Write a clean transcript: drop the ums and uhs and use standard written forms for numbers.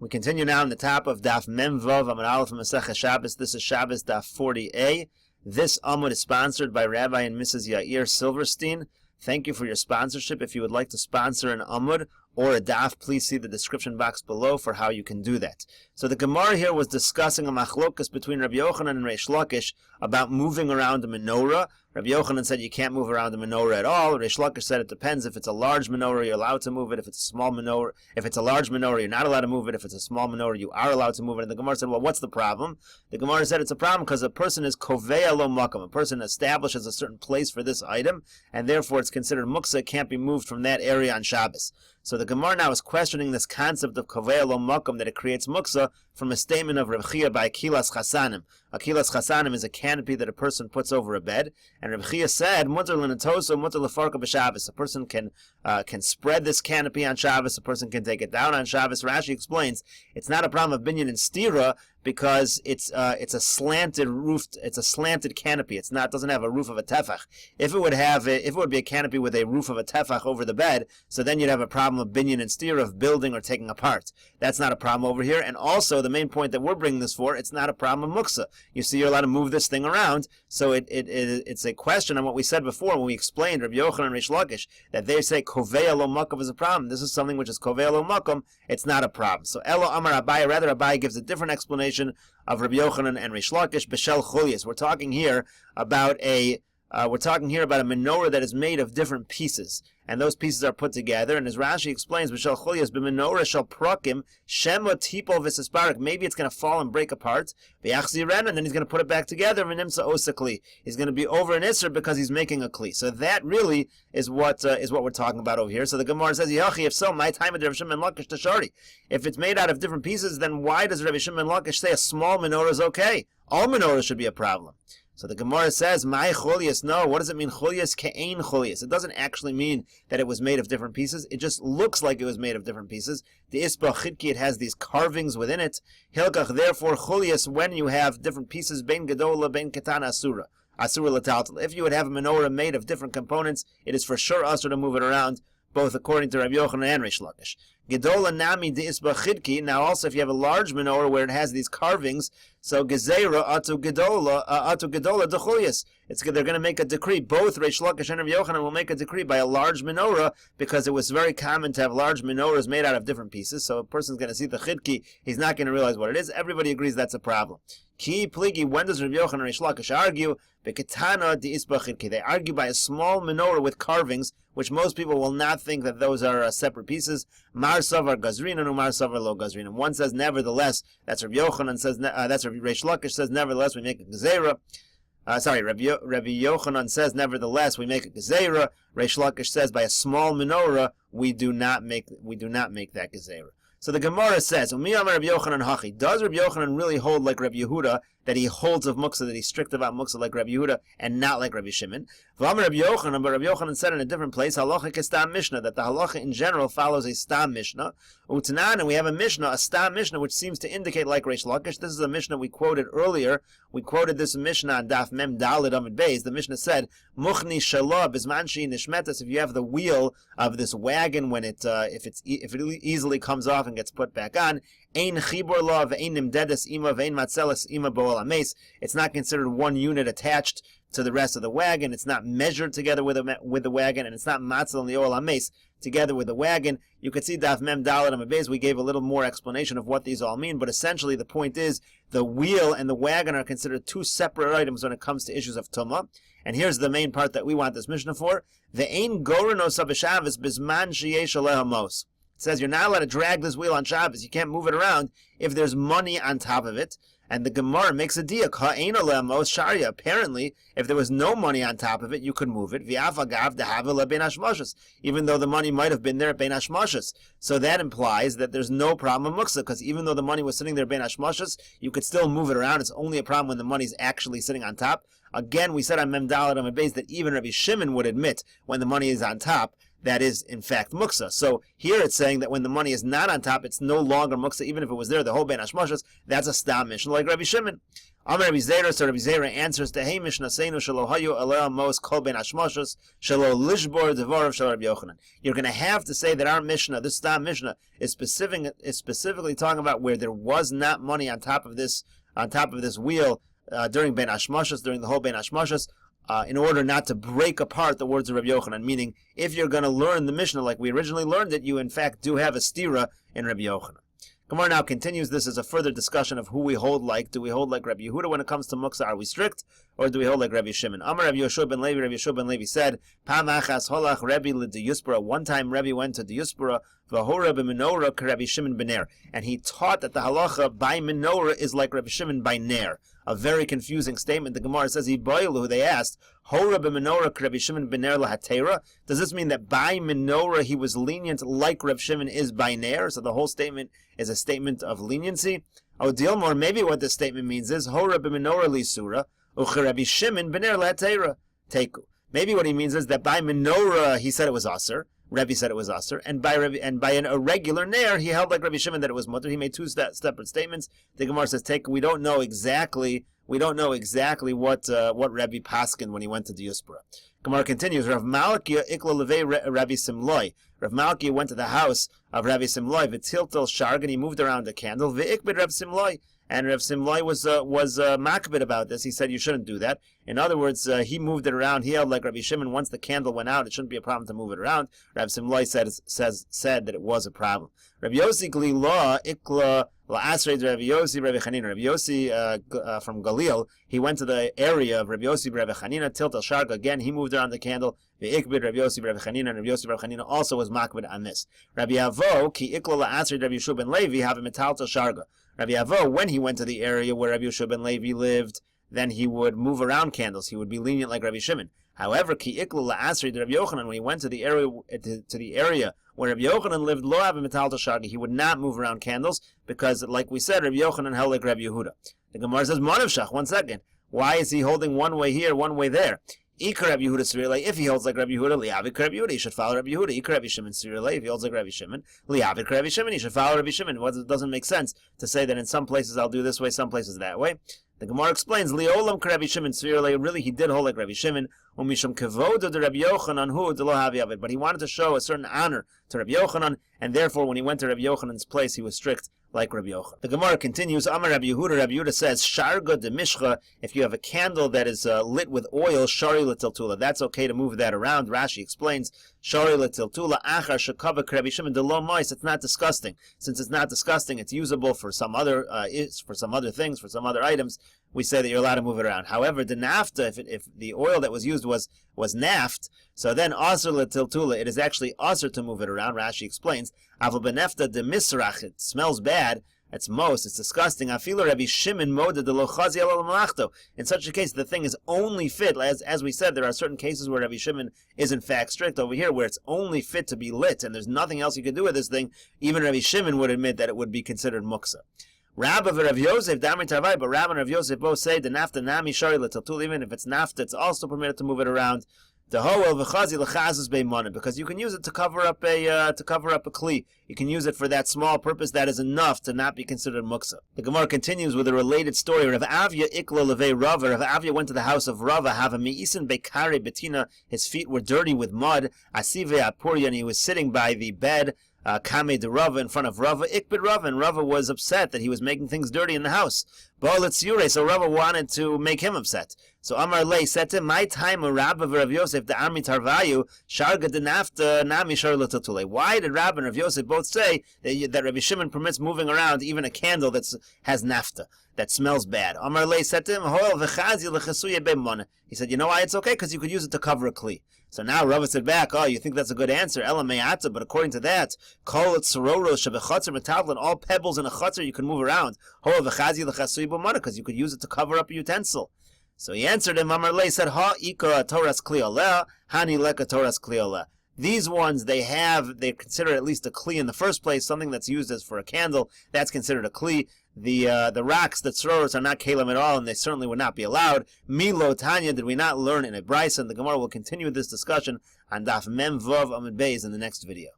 We continue now on the top of Daf Mem Vav Amud Aleph Meseches Shabbos. This is Shabbos Daf 40a. This Amud is sponsored by Rabbi and Mrs. Yair Silverstein. Thank you for your sponsorship. If you would like to sponsor an Amud or a Daf, please see the description box below for how you can do that. So the Gemara here was discussing a machlokas between Rabbi Yochanan and Reish Lakish about moving around a menorah. Rabbi Yochanan said you can't move around the menorah at all. Reish Lakish said it depends. If it's a large menorah, you're allowed to move it. If it's a small menorah, if it's a large menorah, you're not allowed to move it. If it's a small menorah, you are allowed to move it. And the Gemara said, well, what's the problem? The Gemara said it's a problem because a person is kovea lo makam. A person establishes a certain place for this item, and therefore it's considered muksa. It can't be moved from that area on Shabbos. So the Gemara now is questioning this concept of kovea lo makam, that it creates muksa, from a statement of Reb Chia by Akilas Chasanim. Akilas Chasanim is a canopy that a person puts over a bed, and Reb Chia said, mutar l'natoso, mutar l'farka b'Shabbos. A person can spread this canopy on Shabbos, a person can take it down on Shabbos. Rashi explains, it's not a problem of binyan and stira, because it's a slanted roofed, it's a slanted canopy. It doesn't have a roof of a tefach. If it would be a canopy with a roof of a tefach over the bed, so then you'd have a problem of binyan and stira, of building or taking apart. That's not a problem over here. And also, the main point that we're bringing this for, it's not a problem of muksa. You see, you're allowed to move this thing around. So it's a question on what we said before when we explained Rabbi Yochanan and Reish Lakish, that they say kovea lo makam is a problem. This is something which is kovea lo makam. It's not a problem. So Elo Amar Abai, rather Abai gives a different explanation of Rabbi Yochanan and Reish Lakish. B'shel chulias. We're talking here about a menorah that is made of different pieces, and those pieces are put together. And as Rashi explains, b'shel chulias b'menorah shel prakim shema tipo v'sisparik. Maybe it's going to fall and break apart. V'yachziren, and then he's going to put it back together. V'nimsa osakli. He's going to be over an isser because he's making a kli. So that really is what we're talking about over here. So the Gemara says, Yachi, if so, my time of Rabbi Shimon Lakish tashari. If it's made out of different pieces, then why does Rabbi Shimon Lakish say a small menorah is okay? All menorahs should be a problem. So the Gemara says, "My chulias." No, what does it mean? Chulias ke'ein chulias. It doesn't actually mean that it was made of different pieces. It just looks like it was made of different pieces. The isba chidki, it has these carvings within it. Hilkach, therefore, chulias, when you have different pieces, bein gedola, bein ketana asura. Asura lataltal. If you would have a menorah made of different components, it is for sure asur to move it around, both according to Rabbi Yochanan and Reish Lakish. Gedola nami de isba chidki. Now also, if you have a large menorah where it has these carvings, so gezeira atu gedola dechulias. They're going to make a decree. Both Reish Lakish and Rabbi Yochanan will make a decree by a large menorah, because it was very common to have large menorahs made out of different pieces. So a person's going to see the chidki, he's not going to realize what it is. Everybody agrees that's a problem. Ki pligi. When does Rabbi Yochanan and Reish Lakish argue? Beketana de isba chidki. They argue by a small menorah with carvings, which most people will not think that those are separate pieces. Mar savar gazrin and umar savar lo gazrin. One says nevertheless. That's Rabbi Yochanan says. That's Rabbi Reish Lakish says nevertheless we make a gezerah. Rabbi Yochanan says nevertheless we make a gezerah. Reish Lakish says by a small menorah we do not make that gezerah. So the Gemara says, Umi Amar Rabbi Yochanan hachi. Does Rabbi Yochanan really hold like Rabbi Yehuda, that he holds of muksa, that he's strict about muksa like Rabbi Yehuda, and not like Rabbi Shimon? V'amar Rabbi Yochanan, but Rabbi Yochanan said in a different place, halacha kestam mishnah, that the halacha in general follows a stam mishnah. Utanan, and we have a mishnah, a stam mishnah, which seems to indicate like Reish Lakish. This is a mishnah we quoted earlier. We quoted this mishnah on Daf Mem Daled Amud Beis. The mishnah said, Muchni shalab bisman shi nishmetas. If you have the wheel of this wagon, when if it easily comes off and gets put back on, ein chibur la ve'ein nimdedes ima ve'ein matzeles ima bo'ol hameis. It's not considered one unit attached to the rest of the wagon. It's not measured together with the wagon, and it's not matzel in the o'ol hameis together with the wagon. You could see Daf Mem Daled Amud Beis. We gave a little more explanation of what these all mean, but essentially the point is the wheel and the wagon are considered two separate items when it comes to issues of tumah. And here's the main part that we want this mishnah for: ve'ein gorenos b'Shabbos bisman sheyesh aleha mos. It says you're not allowed to drag this wheel on Shabbos. You can't move it around if there's money on top of it. And the Gemara makes a diak. Ha'ein aleha mos sharia. Apparently, if there was no money on top of it, you could move it. V'afagav dehavela ben hashmashas. Even though the money might have been there at ben hashmashas. So that implies that there's no problem of muksa, because even though the money was sitting there ben hashmashas, you could still move it around. It's only a problem when the money's actually sitting on top. Again, we said on Mem Daled Amud Beis that even Rabbi Shimon would admit when the money is on top that is in fact muksa. So here it's saying that when the money is not on top, it's no longer muksa, even if it was there the whole ben hashmashas. That's a stam mishnah like Rabbi Shimon. Amar Rabbi Zera, so Rabbi Zera answers to Hey Mishnah Seinu Shelo Hayu Aleh Mos Kol Ben Hashmashos Shelo Lishbor Devorav Shel Rabbi Yochanan. You're going to have to say that our Mishnah, this Stam Mishnah, is specifically talking about where there was not money on top of this wheel during Ben Hashmashos, during the whole Ben Hashmashos, in order not to break apart the words of Rabbi Yochanan. Meaning, if you're going to learn the Mishnah like we originally learned it, you in fact do have a stira in Rabbi Yochanan. Gemara now continues. This is a further discussion of who we hold like. Do we hold like Rabbi Yehuda when it comes to muksa? Are we strict? Or do we hold like Rabbi Shimon? Amar Rabbi Yoshua ben Levi, Rabbi Yoshua ben Levi said, Pam achas holach Rabbi l'diyuspura. One time Rabbi went to Diyuspura, v'hora b'menorah k'Rabbi Shimon ben Ner. And he taught that the halacha by menorah is like Rabbi Shimon by Ner. A very confusing statement. The Gemara says, who they asked, Hora b'menorah k'Rabbi Shimon ben Ner lahatera. Does this mean that by menorah he was lenient like Rabbi Shimon is by Ner? So the whole statement is a statement of leniency. Oh, Dilmor, maybe what this statement means is Hora b'menorah lisura u'Rabbi Shimon ben Ner lahatera teku. Maybe what he means is that by menorah he said it was aser. Rabbi said it was aser, and by an irregular ner he held like Rabbi Shimon that it was mutter. He made two separate statements. The Gemara says, we don't know exactly what Rabbi paskined when he went to Diyuspura. Gemara continues. Rav Malkiah ikla levei Rabbi Simloi. Rav Malkiah went to the house of Rabbi Simloi. V'tiltel sharg, and he moved around a candle. V'ikbid Rav Simloi. And Rav Simloi was makbid about this. He said you shouldn't do that. In other words, he moved it around. He held like Rabbi Shimon. Once the candle went out, it shouldn't be a problem to move it around. Rav Simloi said that it was a problem. Rabbi Yossi Galila ikla la'asrei Rabbi Yossi Rabbi Chanina. Rabbi Yossi from Galil, he went to the area of Rabbi Yossi Rabbi Chanina. Tiltal sharg, again he moved around the candle. Ve'ikbid Rabbi Yossi Rabbi Chanina, and Rabbi Yossi Rabbi Chanina also was makbid on this. Rabbi Avo ki ikla la'asrei Rabbi Yeshua ben Levi have a metaltal sharga. Rabbi Avo, when he went to the area where Rabbi Yeshua ben Levi lived, then he would move around candles. He would be lenient like Rabbi Shimon. However, ki ikla la'asri Rabbi Yochanan, when he went to the area where Rabbi Yochanan lived, lo have a metal shagi, he would not move around candles because, like we said, Rabbi Yochanan held like Rabbi Yehuda. The Gemara says, Manav Shach, 1 second. Why is he holding one way here, one way there? Ikar Rabbi Yehuda Svirele, if he holds like Rabbi Yehuda, liavik Rabbi Yehuda, he should follow Rabbi Yehuda. Ikar Rabbi Shimon Svirele, if he holds like Rabbi Shimon, liavik Rabbi Shimon, he should follow Rabbi Shimon. It doesn't make sense to say that in some places I'll do this way, some places that way. The Gemara explains, Liolam Rabbi Shimon Svirele, really he did hold like Rabbi Shimon, umisham kevoda de Rabbi Yochanan hu de lo havi avid, but he wanted to show a certain honor to Rabbi Yochanan, and therefore when he went to Rabbi Yochanan's place, he was strict like Rabbi Yochanan. The Gemara continues, Amar Rabbi Yehuda says, Sharga de Mishcha, if you have a candle that is lit with oil, Shari letiltula, that's okay to move that around. Rashi explains, Shari letiltula, Achar shekava Rabbi Shimon de lo mois, it's not disgusting. Since it's not disgusting, it's usable for some other things, for some other items, we say that you're allowed to move it around. However, the nafta, if the oil that was used was naft, so then asr letiltula, it is actually asr to move it around. Rashi explains, Aval benefta de misrach, it smells bad. It's disgusting. Afilu Rabbi Shimon moda de lo chazi al malachto. In such a case, the thing is only fit. As we said, there are certain cases where Rabbi Shimon is in fact strict. Over here, where it's only fit to be lit, and there's nothing else you can do with this thing, even Rabbi Shimon would admit that it would be considered muksa. Rabba Rav Yosef Damri Tarvai, but Rabba and Rav Yosef both say the nafta nami shari letiltul. Even if it's nafta, it's also permitted to move it around. Because you can use it to cover up a kli. You can use it for that small purpose. That is enough to not be considered muksa. The Gemara continues with a related story. Rav Avya ikla levei Rava. Rav Avya went to the house of Rava. Have a meisen bekari betina. His feet were dirty with mud. Asive apurya, and he was sitting by the bed. Kame de Rava, in front of Rava, Ikbid Rava, and Rava was upset that he was making things dirty in the house. So Rava wanted to make him upset. So Amar Lei said to him, my time Rabba Rav Yosef the Armi Tarvayu, Sharga de Nafta Nami Sharlatule. Why did Rabba and Rav Yosef both say that Rabbi Shimon permits moving around even a candle that has nafta, that smells bad? Amar Lei said to him, he said, you know why it's okay? Because you could use it to cover a kli. So now Rava said back, oh, you think that's a good answer? Ela me'ata, but according to that, kol et sororo shebechatzer metavlin, all pebbles in a chatzer you can move around. Hoa v'chazi l'chasui b'mana, because you could use it to cover up a utensil. So he answered him, Amar Lei said, ha ika toras kli oleh, hani leka toras kli oleh. These ones, they consider at least a kli in the first place, something that's used as for a candle, that's considered a kli. the rocks, the tzroros, are not kalim at all, and they certainly would not be allowed. Milo Tanya, did we not learn in a brisa? And the Gemara will continue this discussion on Daf Mem Vav Amud Beis in the next video.